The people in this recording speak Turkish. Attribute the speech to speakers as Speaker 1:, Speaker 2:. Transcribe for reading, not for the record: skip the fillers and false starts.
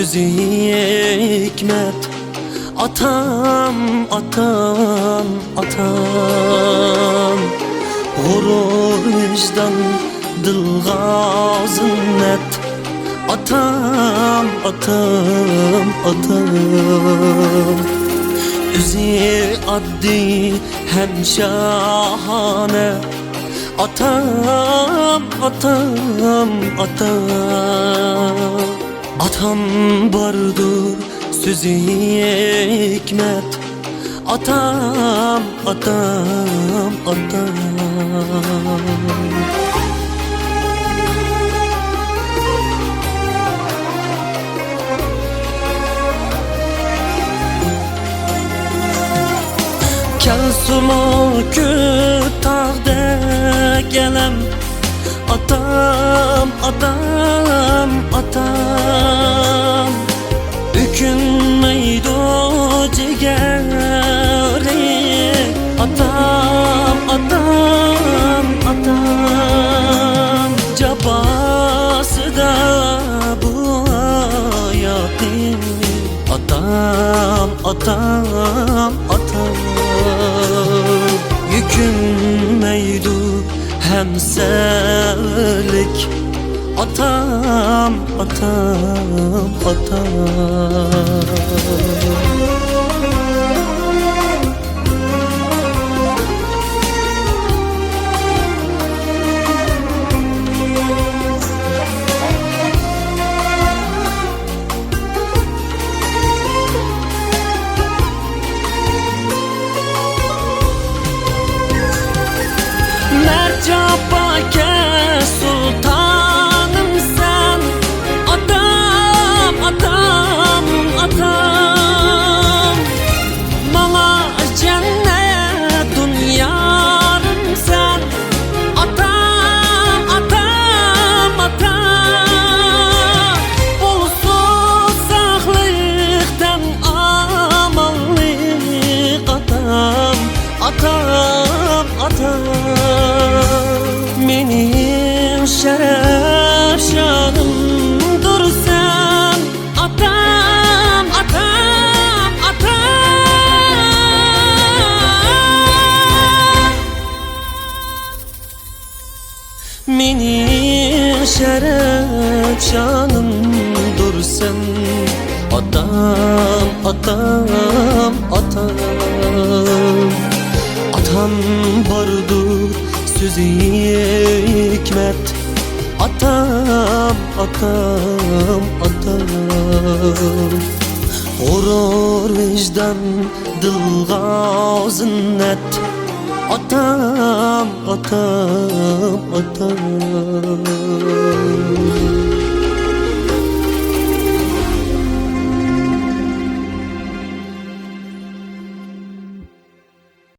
Speaker 1: sözü hikmet. Atam, atam, atam. Gurur vicdan dilgazın net. Atam, atam, atam. Üzi addi hem şahane. Atam, atam, atam. Atam bardır sözü hikmet. Atam, atam, atam. Kelsumu kütahde gelem. Atam, atam, atam. Bükünmeydi o ciğeri. Atam, atam, atam. Cabası da bu hayatın. Atam, atam, atam. Yükünmeydi hem sevlik. Atam, atam, atam. Mercabake sultanım sen. Atam, atam, atam. Bana cennet dünyarım sen. Atam, atam, atam. Bulsuz sağlıktan amallık. Atam, atam, atam. Benim şeref şanımdır sen. Atam, atam, atam. Benim şeref şanımdır sen. Atam, atam, atam. Atam bardır sözü hikmet. Atam, atam, atam. Gurur vicdan dilgazın net. Atam, atam, atam.